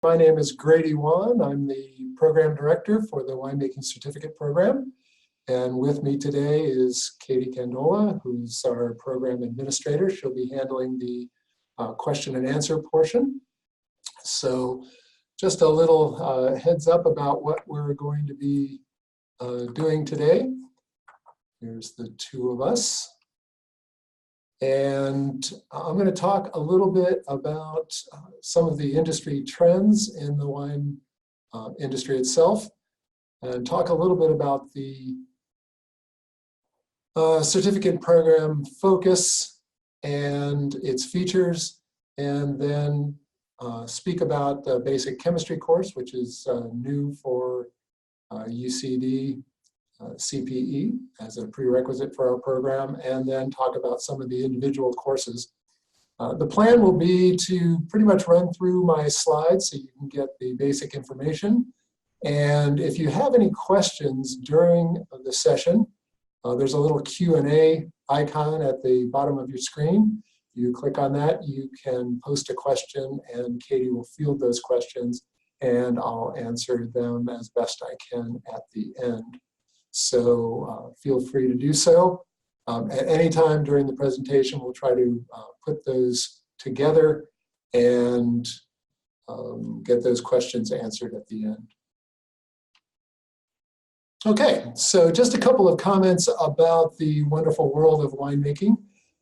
My name is Grady Wan. I'm the program director for the Winemaking Certificate Program. And with me today is Katie Candola, who's our program administrator. She'll be handling the question and answer portion. So just a little heads up about what we're going to be doing today. Here's the two of us. And I'm going to talk a little bit about some of the industry trends in the wine industry itself, and talk a little bit about the certificate program focus and its features, and then speak about the basic chemistry course, which is new for UCD CPE as a prerequisite for our program, and then talk about some of the individual courses. The plan will be to pretty much run through my slides so you can get the basic information. And if you have any questions during the session, there's a little Q&A icon at the bottom of your screen. You click on that, you can post a question, and Katie will field those questions, and I'll answer them as best I can at the end. So feel free to do so. At any time during the presentation, we'll try to put those together and get those questions answered at the end. Okay, so just a couple of comments about the wonderful world of winemaking.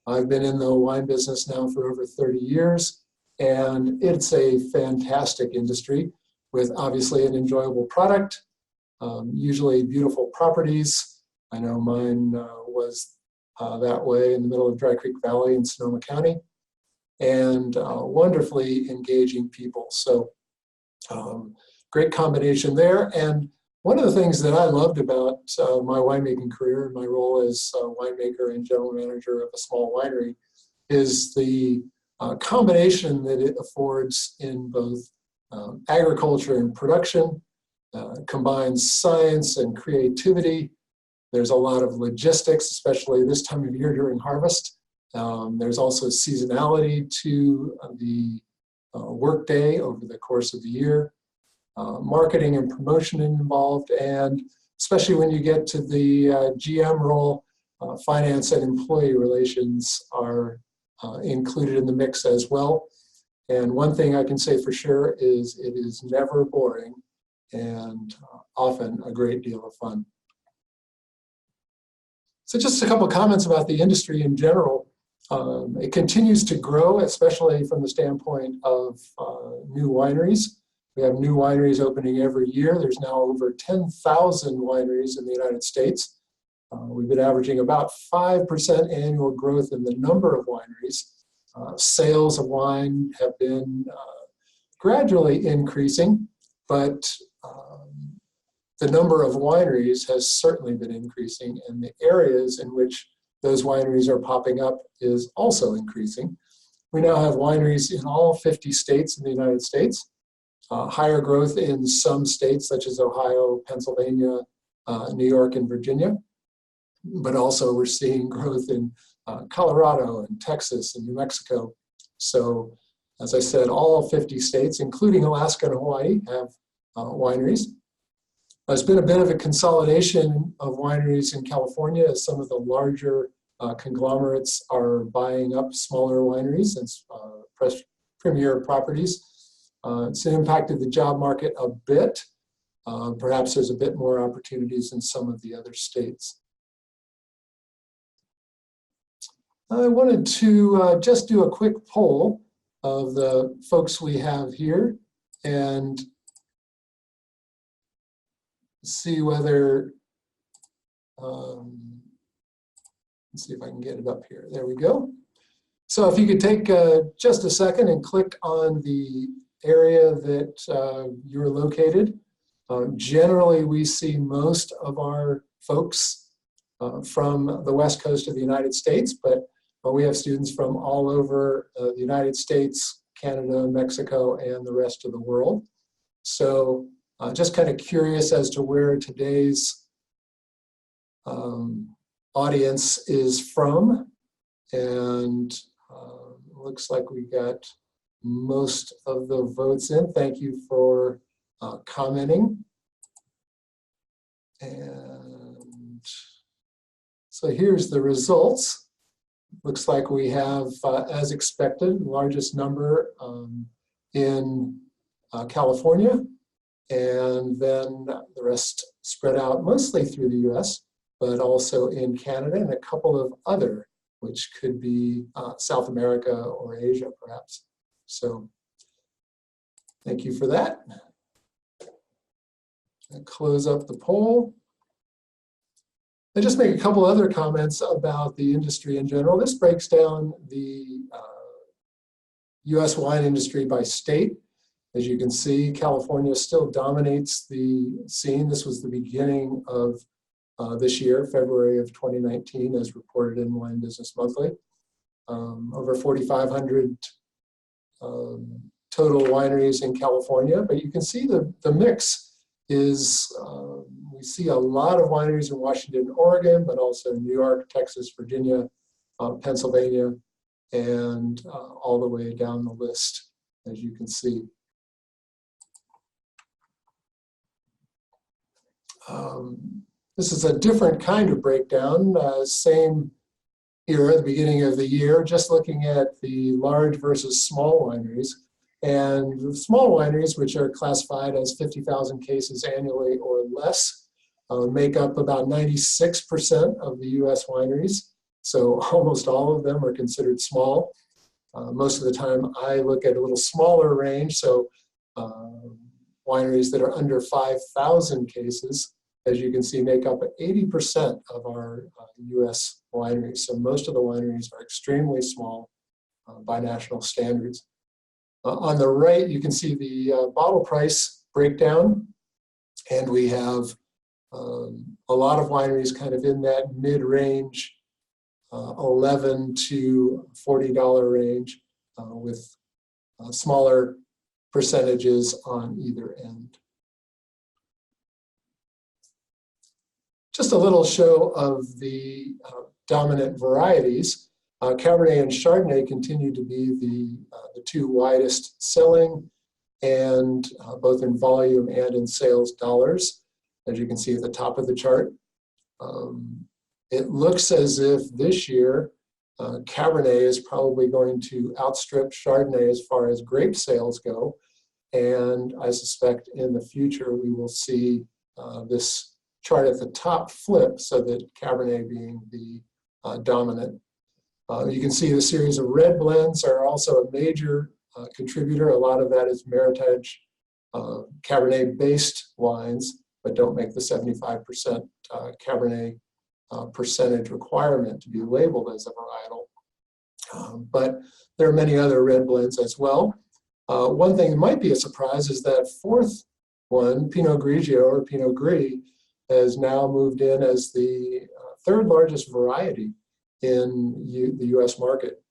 I've been in the wine business now for over 30 years, and it's a fantastic industry with obviously an enjoyable product, usually beautiful properties. I know mine was that way in the middle of Dry Creek Valley in Sonoma County, and wonderfully engaging people. So great combination there. And one of the things that I loved about my winemaking career and my role as a winemaker and general manager of a small winery is the combination that it affords in both agriculture and production. Combines science and creativity. There's a lot of logistics, especially this time of year during harvest. There's also seasonality to the workday over the course of the year. Marketing and promotion involved, and especially when you get to the GM role, finance and employee relations are included in the mix as well. And one thing I can say for sure is it is never boring, and often a great deal of fun. So just a couple of comments about the industry in general. It continues to grow, especially from the standpoint of new wineries. We have new wineries opening every year. There's now over 10,000 wineries in the United States. We've been averaging about 5% annual growth in the number of wineries. Sales of wine have been gradually increasing, but the number of wineries has certainly been increasing, and the areas in which those wineries are popping up is also increasing. We now have wineries in all 50 states in the United States, higher growth in some states such as Ohio, Pennsylvania, New York, and Virginia, but also we're seeing growth in Colorado and Texas and New Mexico. So as I said, all 50 states, including Alaska and Hawaii, have wineries. There's been a bit of a consolidation of wineries in California as some of the larger conglomerates are buying up smaller wineries and premier properties. It's impacted the job market a bit. Perhaps there's a bit more opportunities in some of the other states. I wanted to just do a quick poll of the folks we have here and see whether, let's see if I can get it up here. There we go. So if you could take just a second and click on the area that you're located. Generally, we see most of our folks from the West Coast of the United States, but we have students from all over the United States, Canada, Mexico, and the rest of the world. So just kind of curious as to where today's audience is from. And looks like we got most of the votes in. Thank you for commenting. And so here's the results. Looks like we have, as expected, the largest number in California, and then the rest spread out mostly through the US, but also in Canada and a couple of other, which could be South America or Asia perhaps. So thank you for that. I'll close up the poll. I just make a couple other comments about the industry in general. This breaks down the US wine industry by state. As you can see, California still dominates the scene. This was the beginning of this year, February of 2019, as reported in Wine Business Monthly. Over 4,500 total wineries in California, but you can see the mix is, we see a lot of wineries in Washington and Oregon, but also New York, Texas, Virginia, Pennsylvania, and all the way down the list, as you can see. This is a different kind of breakdown, same era, the beginning of the year, just looking at the large versus small wineries. And the small wineries, which are classified as 50,000 cases annually or less, make up about 96% of the US wineries. So almost all of them are considered small. Most of the time I look at a little smaller range, so wineries that are under 5,000 cases, as you can see, make up 80% of our US wineries. So most of the wineries are extremely small by national standards. On the right, you can see the bottle price breakdown, and we have a lot of wineries kind of in that mid-range, $11 to $40 range, with smaller percentages on either end. Just a little show of the dominant varieties. Cabernet and Chardonnay continue to be the two widest selling, and both in volume and in sales dollars, as you can see at the top of the chart. It looks as if this year Cabernet is probably going to outstrip Chardonnay as far as grape sales go, and I suspect in the future we will see this chart at the top flip, so that Cabernet being the dominant. You can see the series of red blends are also a major contributor. A lot of that is Meritage Cabernet-based wines, but don't make the 75% Cabernet percentage requirement to be labeled as a varietal. But there are many other red blends as well. One thing that might be a surprise is that fourth one, Pinot Grigio or Pinot Gris, has now moved in as the third largest variety in the US market,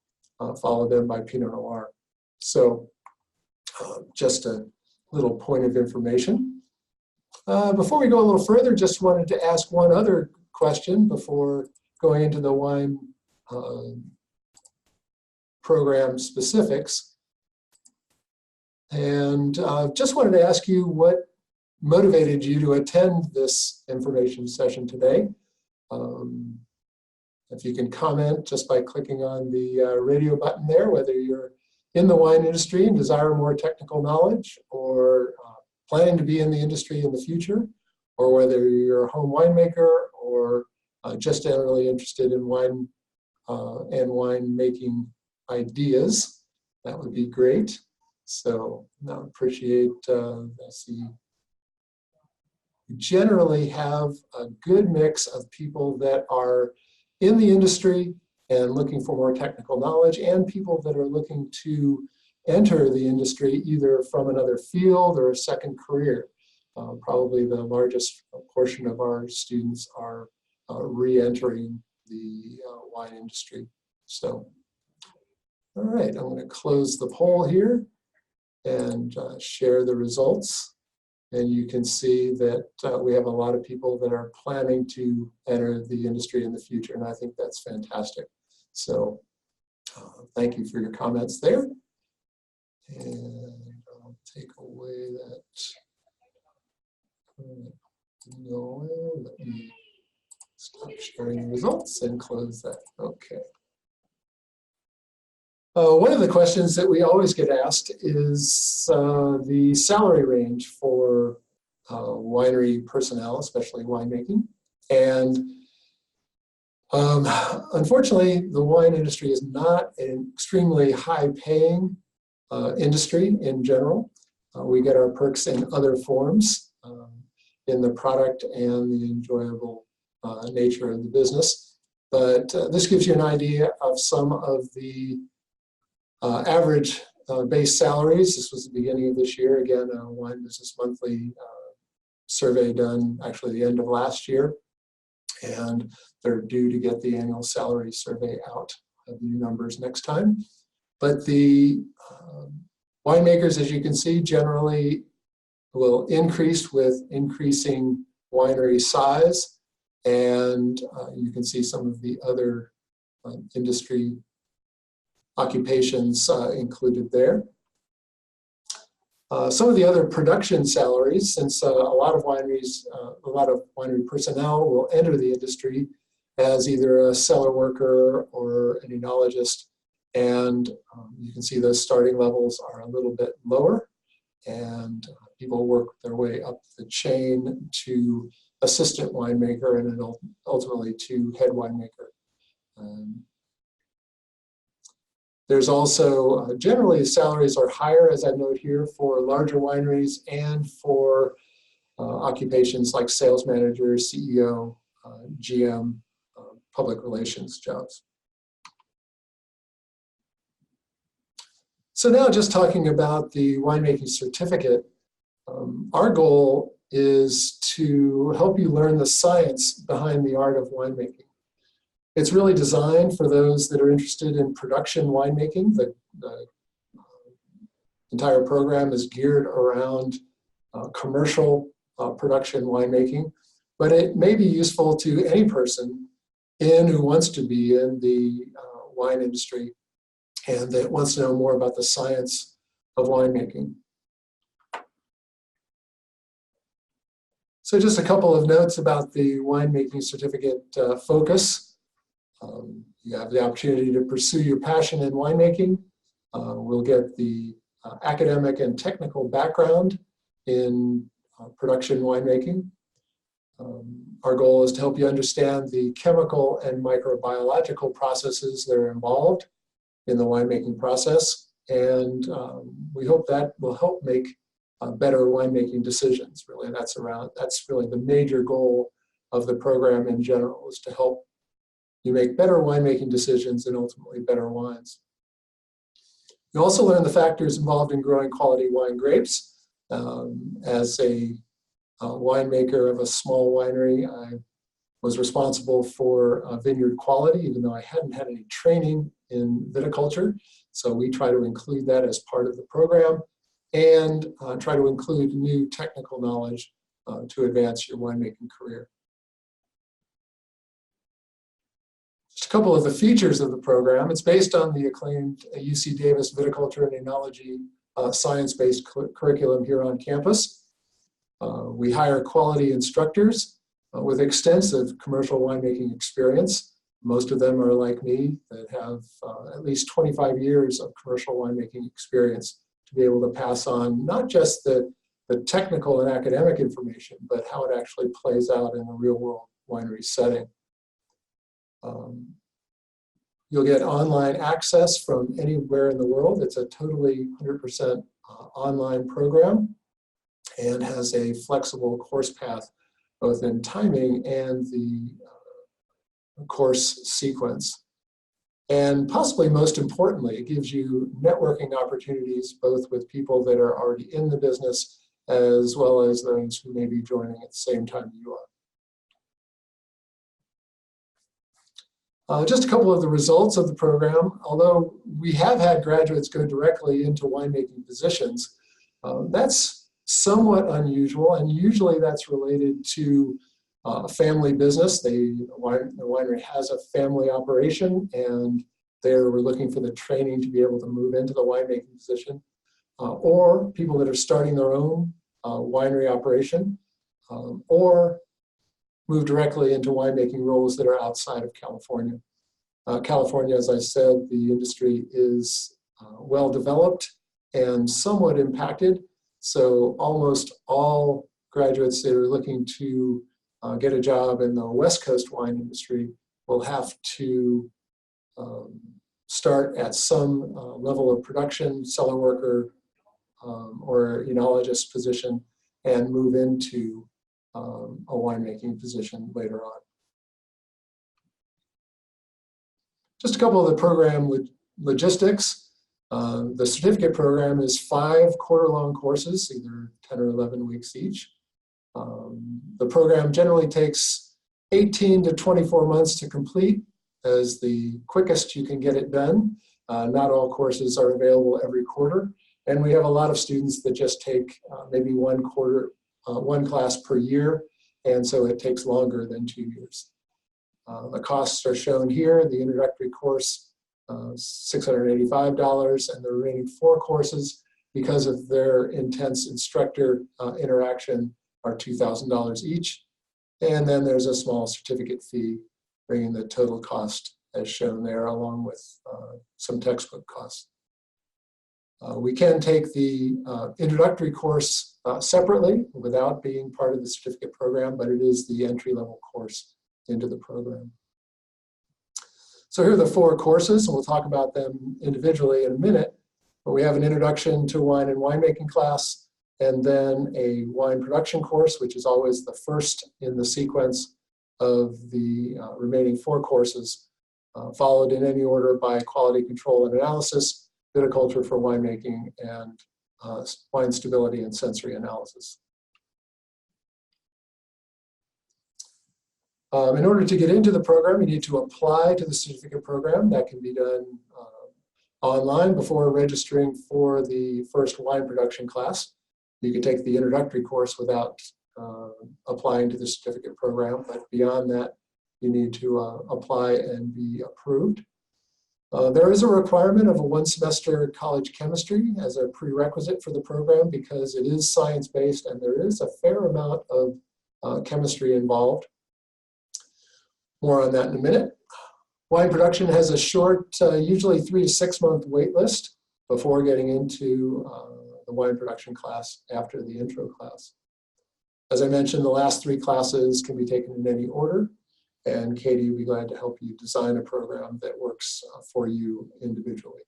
followed then by Pinot Noir. So just a little point of information. Before we go a little further, just wanted to ask one other question before going into the wine program specifics. And just wanted to ask you what motivated you to attend this information session today. If you can comment just by clicking on the radio button there, whether you're in the wine industry and desire more technical knowledge, or planning to be in the industry in the future, or whether you're a home winemaker, or just generally interested in wine and winemaking ideas, that would be great. So I appreciate we generally have a good mix of people that are in the industry and looking for more technical knowledge, and people that are looking to enter the industry either from another field or a second career. Probably the largest portion of our students are re-entering the wine industry. So, all right, I'm going to close the poll here and share the results. And you can see that we have a lot of people that are planning to enter the industry in the future, and I think that's fantastic. So thank you for your comments there. And I'll take away that. No, let me stop sharing the results and close that. Okay. One of the questions that we always get asked is the salary range for winery personnel, especially winemaking. And unfortunately, the wine industry is not an extremely high-paying industry in general. We get our perks in other forms, in the product and the enjoyable nature of the business. But this gives you an idea of some of the average base salaries. This was the beginning of this year. Again, a Wine Business Monthly survey done actually the end of last year. And they're due to get the annual salary survey out of new numbers next time. But the winemakers, as you can see, generally will increase with increasing winery size. And you can see some of the other industry occupations included there. Some of the other production salaries, since a lot of wineries, a lot of winery personnel will enter the industry as either a cellar worker or an enologist, and you can see those starting levels are a little bit lower, and people work their way up the chain to assistant winemaker and then ultimately to head winemaker. There's also, generally salaries are higher, as I note here, for larger wineries and for occupations like sales manager, CEO, GM, public relations jobs. So now just talking about the winemaking certificate, our goal is to help you learn the science behind the art of winemaking. It's really designed for those that are interested in production winemaking. The entire program is geared around commercial production winemaking, but it may be useful to any person who wants to be in the wine industry and that wants to know more about the science of winemaking. So just a couple of notes about the winemaking certificate focus. You have the opportunity to pursue your passion in winemaking. We'll get the academic and technical background in production winemaking. Our goal is to help you understand the chemical and microbiological processes that are involved in the winemaking process, and we hope that will help make better winemaking decisions. Really, that's really the major goal of the program in general, is to help you make better winemaking decisions and ultimately better wines. You also learn the factors involved in growing quality wine grapes. As a winemaker of a small winery, I was responsible for vineyard quality, even though I hadn't had any training in viticulture. So we try to include that as part of the program and try to include new technical knowledge to advance your winemaking career. Just a couple of the features of the program. It's based on the acclaimed UC Davis Viticulture and Enology science-based curriculum here on campus. We hire quality instructors with extensive commercial winemaking experience. Most of them are like me, that have at least 25 years of commercial winemaking experience to be able to pass on not just the technical and academic information, but how it actually plays out in the real world winery setting. You'll get online access from anywhere in the world. It's a totally 100% online program and has a flexible course path, both in timing and the course sequence. And possibly most importantly, it gives you networking opportunities, both with people that are already in the business, as well as those who may be joining at the same time you are. Just a couple of the results of the program. Although we have had graduates go directly into winemaking positions, that's somewhat unusual, and usually that's related to a family business. The winery has a family operation, and we're looking for the training to be able to move into the winemaking position. or people that are starting their own winery operation, or move directly into winemaking roles that are outside of California. California, as I said, the industry is well developed and somewhat impacted. So almost all graduates that are looking to get a job in the West Coast wine industry will have to start at some level of production, cellar worker, or enologist position, and move into a winemaking position later on. Just a couple of the program logistics. The certificate program is 5 quarter-long courses, either 10 or 11 weeks each. The program generally takes 18 to 24 months to complete as the quickest you can get it done. Not all courses are available every quarter, and we have a lot of students that just take maybe one class per year, and so it takes longer than 2 years. The costs are shown here. The introductory course, $685, and the remaining 4 courses, because of their intense instructor interaction, are $2,000 each. And then there's a small certificate fee, bringing the total cost as shown there, along with some textbook costs. We can take the introductory course separately without being part of the certificate program, but it is the entry-level course into the program. So here are the 4 courses, and we'll talk about them individually in a minute. But we have an introduction to wine and winemaking class, and then a wine production course, which is always the first in the sequence of the remaining 4 courses, followed in any order by quality control and analysis, viticulture for winemaking, and wine stability and sensory analysis. In order to get into the program, you need to apply to the certificate program. That can be done online before registering for the first wine production class. You can take the introductory course without applying to the certificate program, but beyond that, you need to apply and be approved. There is a requirement of a 1-semester college chemistry as a prerequisite for the program because it is science-based and there is a fair amount of chemistry involved. More on that in a minute. Wine production has a short, usually 3 to 6 month wait list before getting into the wine production class after the intro class. As I mentioned, the last 3 classes can be taken in any order, and Katie will be glad to help you design a program that works for you individually.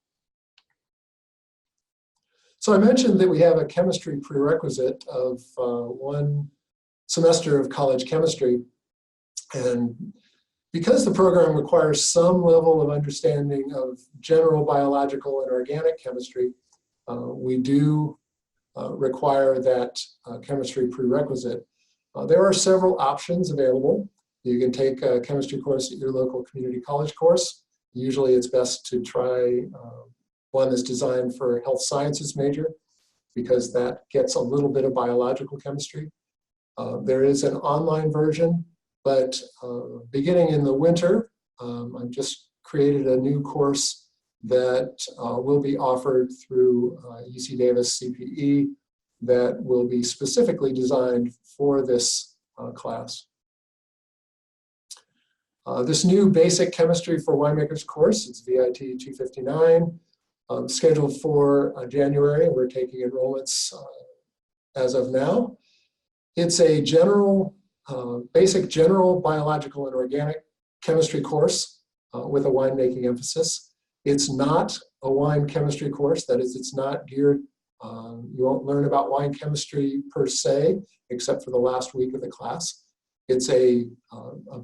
So I mentioned that we have a chemistry prerequisite of 1 semester of college chemistry, and because the program requires some level of understanding of general biological and organic chemistry, we do require that chemistry prerequisite. There are several options available. You can take a chemistry course at your local community college course. Usually it's best to try one that's designed for a health sciences major because that gets a little bit of biological chemistry. There is an online version, but beginning in the winter, I've just created a new course that will be offered through UC Davis CPE that will be specifically designed for this class. This new basic chemistry for winemakers course, it's VIT 259, scheduled for January. We're taking enrollments as of now. It's a basic general biological and organic chemistry course with a winemaking emphasis. It's not a wine chemistry course. That is, it's not geared, you won't learn about wine chemistry per se, except for the last week of the class. It's a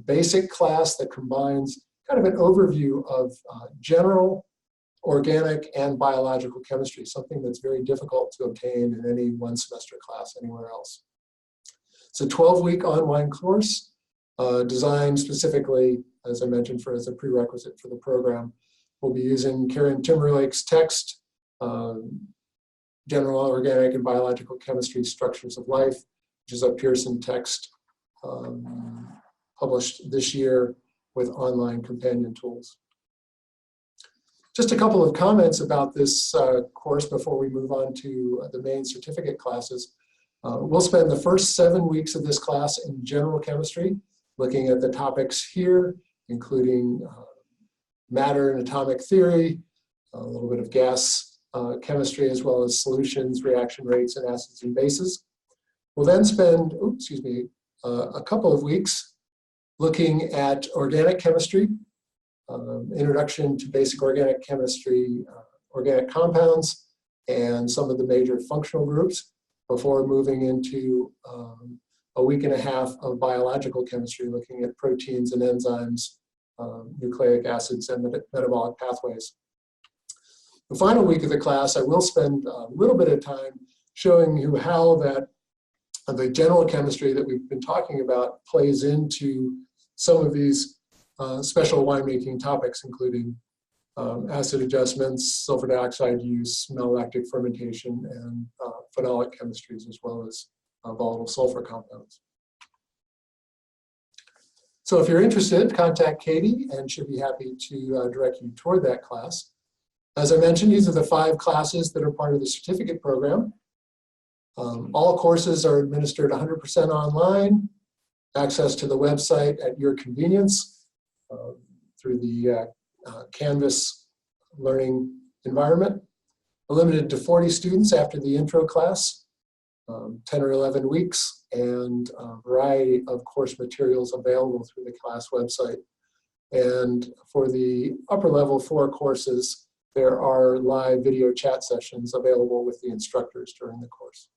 basic class that combines kind of an overview of general organic and biological chemistry, something that's very difficult to obtain in any 1 semester class anywhere else. It's a 12-week online course designed specifically, as I mentioned, as a prerequisite for the program. We'll be using Karen Timberlake's text, General Organic and Biological Chemistry, Structures of Life, which is a Pearson text published this year with online companion tools. Just a couple of comments about this course before we move on to the main certificate classes. We'll spend the first 7 weeks of this class in general chemistry, looking at the topics here, including matter and atomic theory, a little bit of gas chemistry, as well as solutions, reaction rates, and acids and bases. We'll then spend, a couple of weeks looking at organic chemistry, introduction to basic organic chemistry, organic compounds, and some of the major functional groups before moving into a week and a half of biological chemistry, looking at proteins and enzymes, nucleic acids, and metabolic pathways. The final week of the class, I will spend a little bit of time showing you how that the general chemistry that we've been talking about plays into some of these special winemaking topics, including acid adjustments, sulfur dioxide use, malolactic fermentation, and phenolic chemistries, as well as volatile sulfur compounds. So if you're interested, contact Katie, and she'll be happy to direct you toward that class. As I mentioned, these are the 5 classes that are part of the certificate program. All courses are administered 100% online, access to the website at your convenience through the Canvas learning environment. Limited to 40 students after the intro class, 10 or 11 weeks, and a variety of course materials available through the class website. And for the upper level 4 courses, there are live video chat sessions available with the instructors during the course.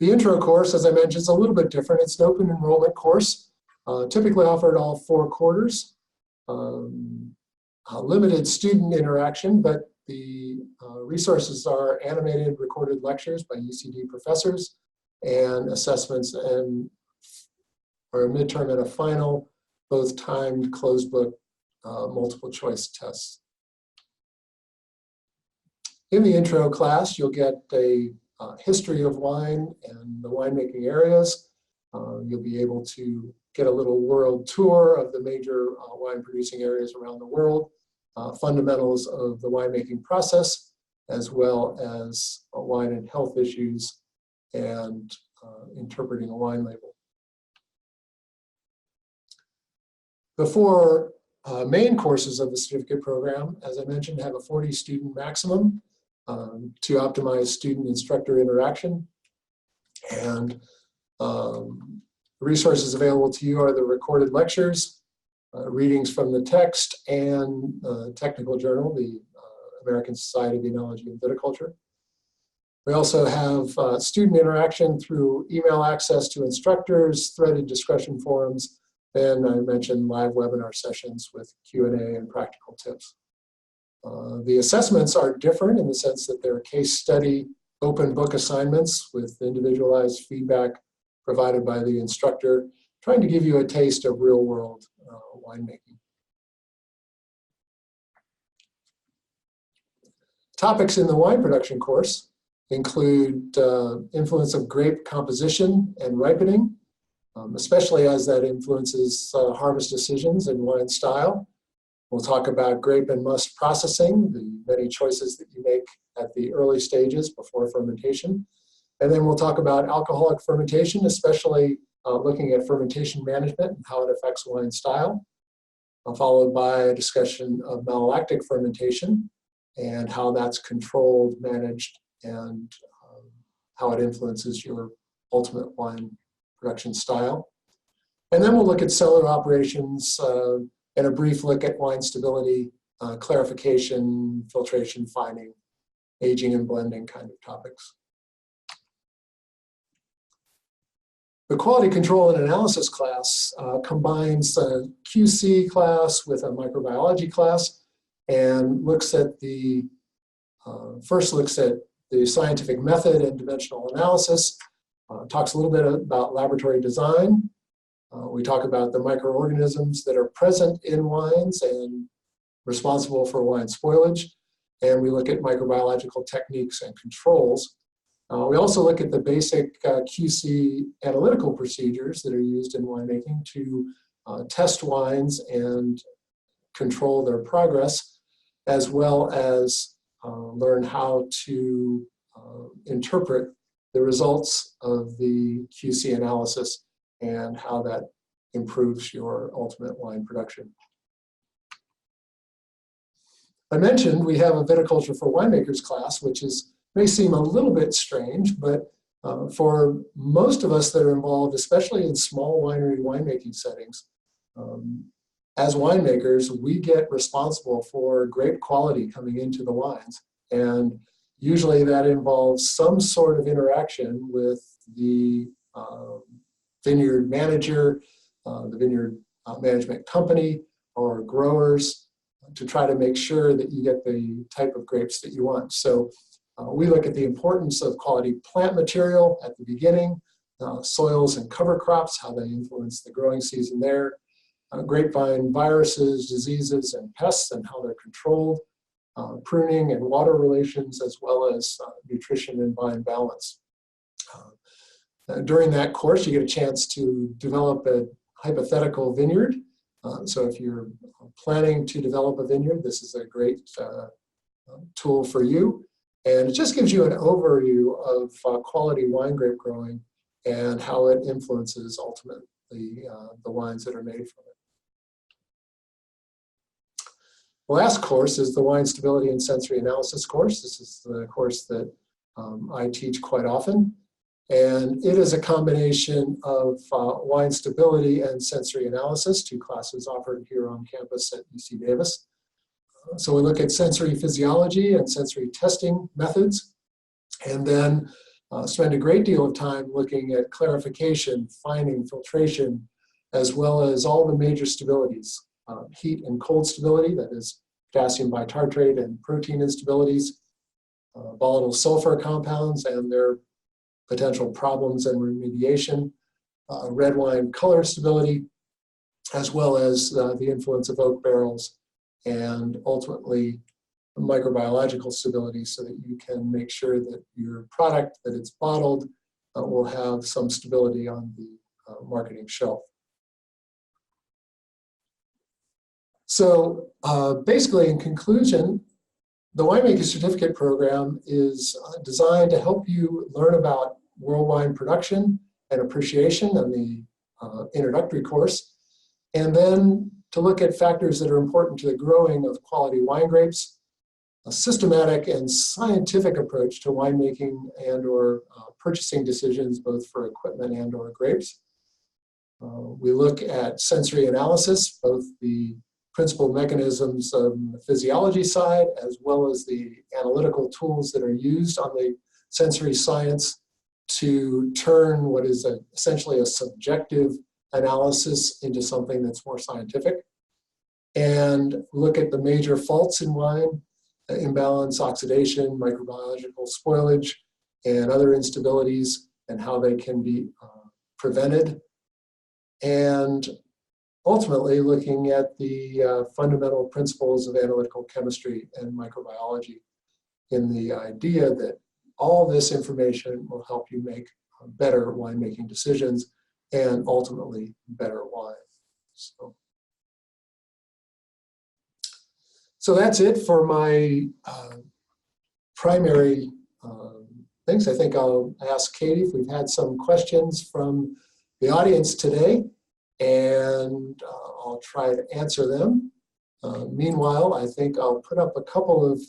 The intro course, as I mentioned, is a little bit different. It's an open enrollment course, typically offered all 4 quarters. Limited student interaction, but the resources are animated, recorded lectures by UCD professors, and assessments and or a midterm and a final, both timed, closed book, multiple choice tests. In the intro class, you'll get a history of wine and the winemaking areas. You'll be able to get a little world tour of the major wine producing areas around the world, fundamentals of the winemaking process, as well as wine and health issues and interpreting a wine label. The 4 main courses of the certificate program, as I mentioned, have a 40 student maximum to optimize student-instructor interaction. And resources available to you are the recorded lectures, readings from the text, and technical journal, the American Society of Enology and Viticulture. We also have student interaction through email access to instructors, threaded discussion forums, and I mentioned live webinar sessions with Q&A and practical tips. The assessments are different in the sense that they're case study, open book assignments with individualized feedback provided by the instructor, trying to give you a taste of real world winemaking. Topics in the wine production course include influence of grape composition and ripening, especially as that influences harvest decisions and wine style. We'll talk about grape and must processing, the many choices that you make at the early stages before fermentation. And then we'll talk about alcoholic fermentation, especially looking at fermentation management and how it affects wine style, followed by a discussion of malolactic fermentation and how that's controlled, managed, and how it influences your ultimate wine production style. And then we'll look at cellar operations and a brief look at wine stability, clarification, filtration, fining, aging and blending kind of topics. The quality control and analysis class combines a QC class with a microbiology class and looks at the, first looks at the scientific method and dimensional analysis, talks a little bit about laboratory design. We talk about the microorganisms that are present in wines and responsible for wine spoilage, and we look at microbiological techniques and controls. We also look at the basic QC analytical procedures that are used in winemaking to test wines and control their progress, as well as learn how to interpret the results of the QC analysis and how that improves your ultimate wine production. I mentioned we have a viticulture for winemakers class, which may seem a little bit strange, but for most of us that are involved, especially in small winery winemaking settings, as winemakers, we get responsible for grape quality coming into the wines. And usually that involves some sort of interaction with the vineyard manager, the vineyard management company, or growers to try to make sure that you get the type of grapes that you want. So we look at the importance of quality plant material at the beginning, soils and cover crops, how they influence the growing season there, grapevine viruses, diseases, and pests, and how they're controlled, pruning and water relations, as well as nutrition and vine balance. During that course, you get a chance to develop a hypothetical vineyard. So if you're planning to develop a vineyard, this is a great tool for you. And it just gives you an overview of quality wine grape growing and how it influences ultimately the wines that are made from it. The last course is the Wine Stability and Sensory Analysis course. This is the course that I teach quite often. And it is a combination of wine stability and sensory analysis, two classes offered here on campus at UC Davis. So we look at sensory physiology and sensory testing methods, and then spend a great deal of time looking at clarification, fining, filtration, as well as all the major stabilities, heat and cold stability, that is potassium bitartrate and protein instabilities, volatile sulfur compounds and their potential problems and remediation, red wine color stability, as well as the influence of oak barrels, and ultimately microbiological stability, so that you can make sure that your product that it's bottled will have some stability on the marketing shelf. So basically, in conclusion, the Winemaking Certificate Program is designed to help you learn about world wine production and appreciation in the introductory course, and then to look at factors that are important to the growing of quality wine grapes, a systematic and scientific approach to winemaking and or purchasing decisions, both for equipment and or grapes. We look at sensory analysis, both the principal mechanisms on the physiology side, as well as the analytical tools that are used on the sensory science to turn what is essentially a subjective analysis into something that's more scientific. And look at the major faults in wine, imbalance, oxidation, microbiological spoilage, and other instabilities, and how they can be prevented. And ultimately looking at the fundamental principles of analytical chemistry and microbiology, in the idea that all this information will help you make better winemaking decisions and ultimately better wine. So that's it for my primary things. I think I'll ask Katie if we've had some questions from the audience today, and I'll try to answer them. Meanwhile, I think I'll put up a couple of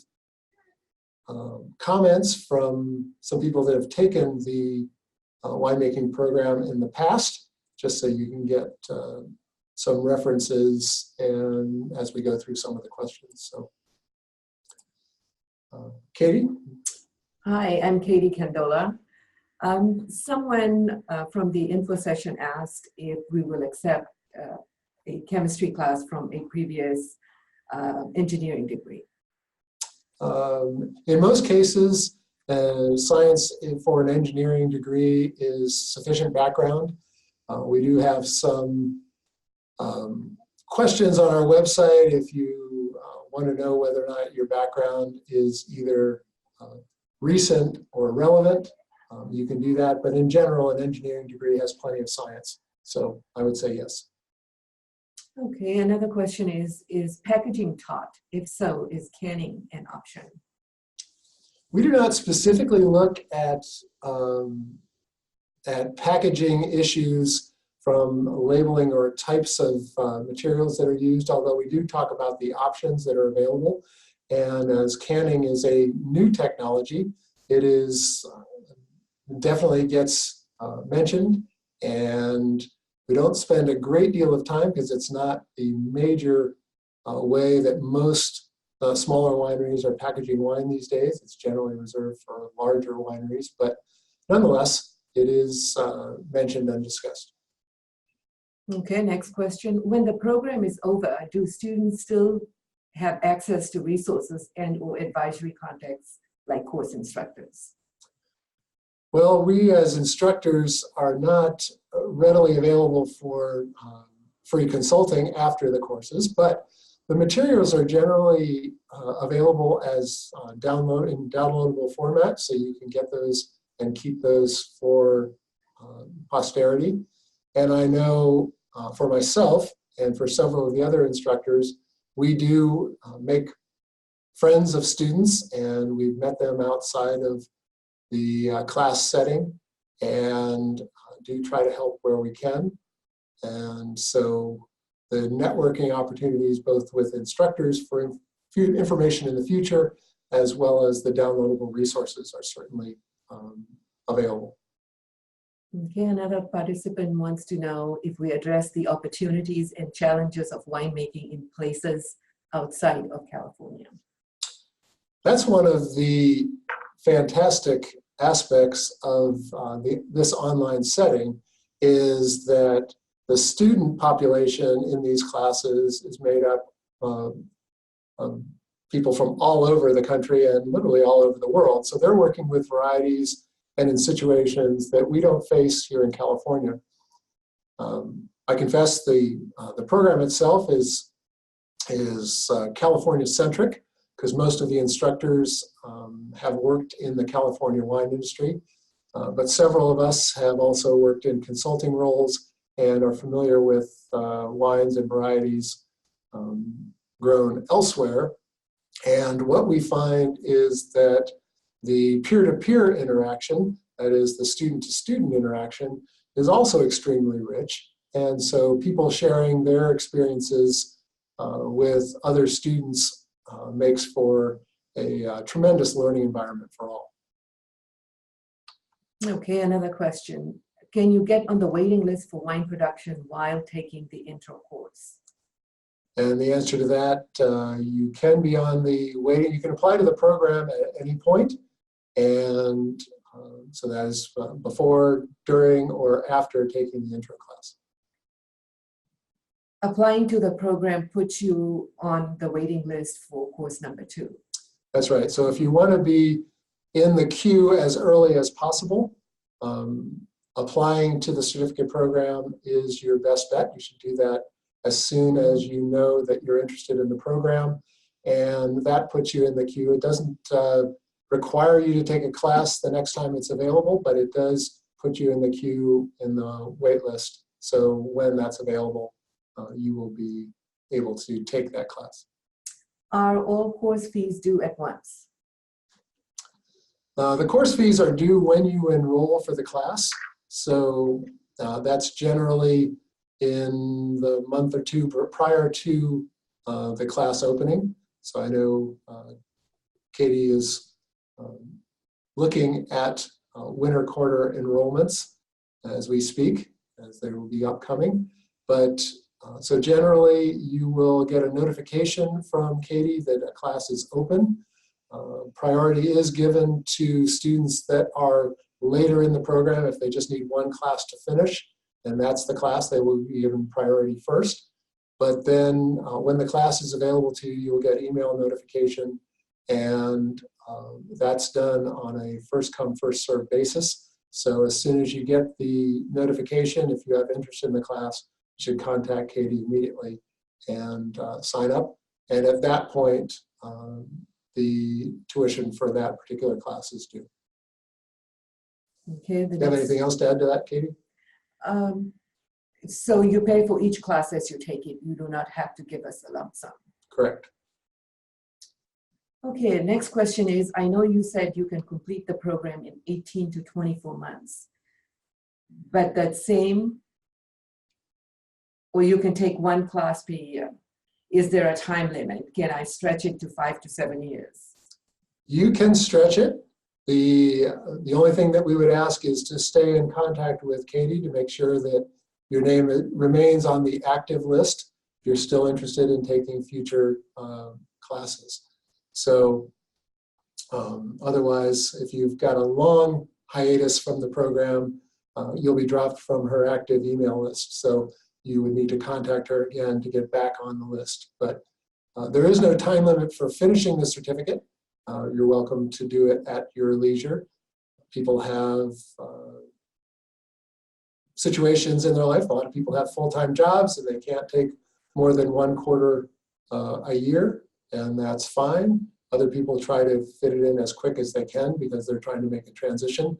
comments from some people that have taken the winemaking program in the past, just so you can get some references and as we go through some of the questions. So, Katie? Hi, I'm Katie Candola. Someone from the info session asked if we will accept a chemistry class from a previous engineering degree. In most cases, science for an engineering degree is sufficient background. We do have some questions on our website if you want to know whether or not your background is either recent or relevant. You can do that, but in general, an engineering degree has plenty of science. So I would say yes. Okay, another question is packaging taught? If so, is canning an option? We do not specifically look at packaging issues from labeling or types of materials that are used, although we do talk about the options that are available. And as canning is a new technology, it is definitely gets mentioned, and we don't spend a great deal of time because it's not the major way that most smaller wineries are packaging wine these days. It's generally reserved for larger wineries, but nonetheless, it is mentioned and discussed. Okay, next question. When the program is over, do students still have access to resources and or advisory contacts like course instructors? Well, we as instructors are not readily available for free consulting after the courses, but the materials are generally available as in downloadable format, so you can get those and keep those for posterity. And I know for myself and for several of the other instructors, we do make friends of students, and we've met them outside of the class setting and do try to help where we can. And so the networking opportunities, both with instructors for information in the future, as well as the downloadable resources, are certainly available. Okay, another participant wants to know if we address the opportunities and challenges of winemaking in places outside of California. That's one of the fantastic aspects of this online setting, is that the student population in these classes is made up of people from all over the country and literally all over the world. So they're working with varieties and in situations that we don't face here in California. I confess the program itself is California-centric, because most of the instructors have worked in the California wine industry. But several of us have also worked in consulting roles and are familiar with wines and varieties grown elsewhere. And what we find is that the peer-to-peer interaction, that is the student-to-student interaction, is also extremely rich. And so people sharing their experiences with other students makes for a tremendous learning environment for all. Okay, another question. Can you get on the waiting list for wine production while taking the intro course? And the answer to that, you can be on the waiting. You can apply to the program at any point. And so that is before, during, or after taking the intro class. Applying to the program puts you on the waiting list for course number 2. That's right. So if you want to be in the queue as early as possible, applying to the certificate program is your best bet. You should do that as soon as you know that you're interested in the program, and that puts you in the queue. It doesn't require you to take a class the next time it's available, but it does put you in the queue in the wait list. So when that's available, you will be able to take that class. Are all course fees due at once? The course fees are due when you enroll for the class. So that's generally in the month or two prior to the class opening. So I know Katie is looking at winter quarter enrollments as we speak, as they will be upcoming. But so generally you will get a notification from Katie that a class is open. Priority is given to students that are later in the program. If they just need one class to finish, and that's the class, they will be given priority first. But then when the class is available to you, you'll get email notification, and that's done on a first come, first served basis. So as soon as you get the notification, if you have interest in the class, you should contact Katie immediately and sign up. And at that point, the tuition for that particular class is due. Okay. Do you have anything else to add to that, Katie? So you pay for each class as you take it. You do not have to give us a lump sum. Correct. Okay, next question is, I know you said you can complete the program in 18 to 24 months, but or you can take one class per year. Is there a time limit? Can I stretch it to 5 to 7 years? You can stretch it. The only thing that we would ask is to stay in contact with Katie to make sure that your name remains on the active list if you're still interested in taking future classes. So otherwise, if you've got a long hiatus from the program, you'll be dropped from her active email list. So you would need to contact her again to get back on the list. But there is no time limit for finishing the certificate. You're welcome to do it at your leisure. People have situations in their life. A lot of people have full-time jobs and they can't take more than 1 quarter a year, and that's fine. Other people try to fit it in as quick as they can because they're trying to make a transition.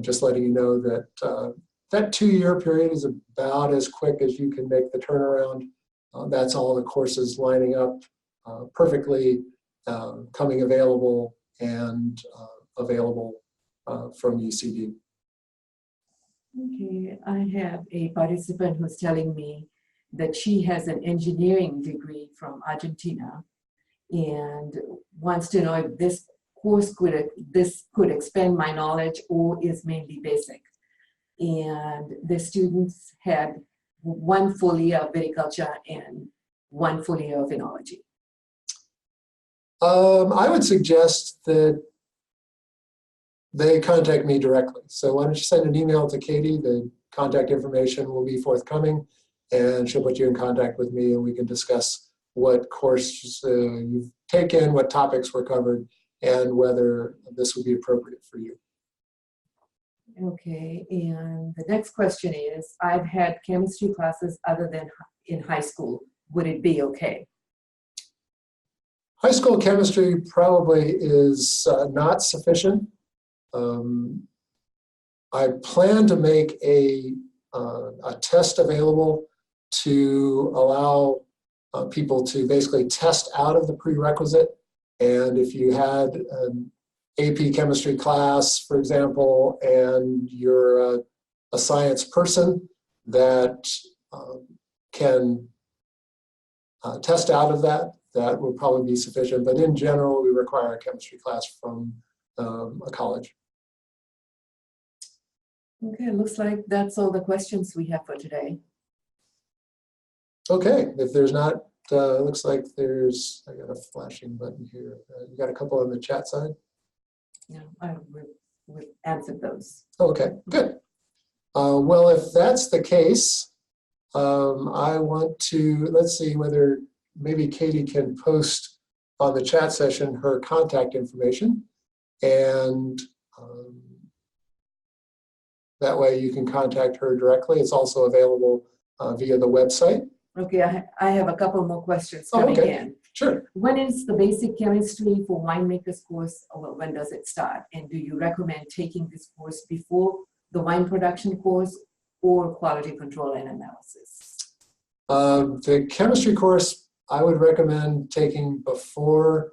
Just letting you know that that 2-year period is about as quick as you can make the turnaround. That's all the courses lining up perfectly, coming available and available from UCD. Okay, I have a participant who's telling me that she has an engineering degree from Argentina and wants to know if this course could expand my knowledge or is mainly basic. And the students had 1 full year of viticulture and 1 full year of enology. I would suggest that they contact me directly. So why don't you send an email to Katie? The contact information will be forthcoming, and she'll put you in contact with me, and we can discuss what course you've taken, what topics were covered, and whether this would be appropriate for you. Okay, and the next question is, I've had chemistry classes other than in high school. Would it be okay? High school chemistry probably is not sufficient. I plan to make a test available to allow people to basically test out of the prerequisite. And if you had an AP chemistry class, for example, and you're a science person that can test out of that, that will probably be sufficient. But in general, we require a chemistry class from a college. Okay, looks like that's all the questions we have for today. Okay, if there's not, looks like there's, I got a flashing button here. You got a couple on the chat side? Yeah, we've answered those. Okay, good. Well, if that's the case, I want to, let's see whether maybe Katie can post on the chat session her contact information, and that way you can contact her directly. It's also available via the website. Okay, I have a couple more questions coming in. Sure. When is the basic chemistry for winemakers course, or when does it start? And do you recommend taking this course before the wine production course or quality control and analysis? The chemistry course, I would recommend taking before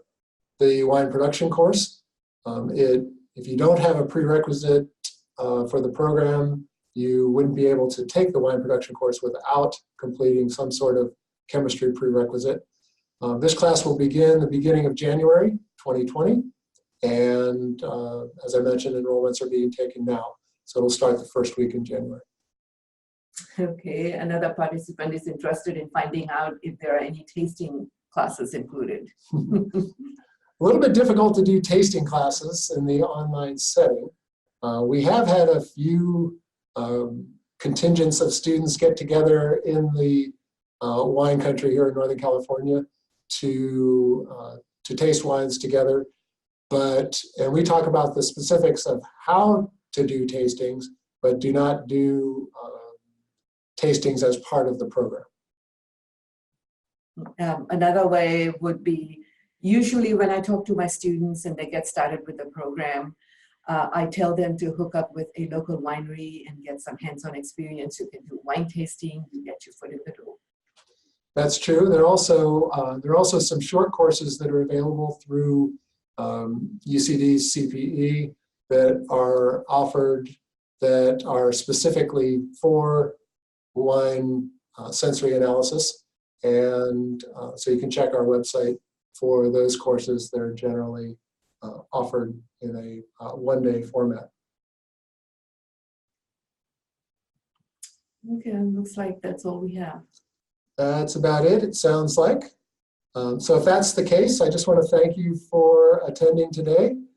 the wine production course. If you don't have a prerequisite for the program, you wouldn't be able to take the wine production course without completing some sort of chemistry prerequisite. This class will begin the beginning of January 2020, and as I mentioned, enrollments are being taken now, so it'll start the first week in January. Okay, another participant is interested in finding out if there are any tasting classes included. A little bit difficult to do tasting classes in the online setting. We have had a few contingents of students get together in the wine country here in Northern California to taste wines together. And we talk about the specifics of how to do tastings, but do not do tastings as part of the program. Another way would be, usually when I talk to my students and they get started with the program, I tell them to hook up with a local winery and get some hands-on experience. You can do wine tasting, you get your foot in the door. That's true. There are also some short courses that are available through UCD's CPE that are offered that are specifically for wine sensory analysis. And so you can check our website for those courses that are generally offered in a one-day format. Okay, looks like that's all we have. That's about it, it sounds like. So if that's the case, I just want to thank you for attending today.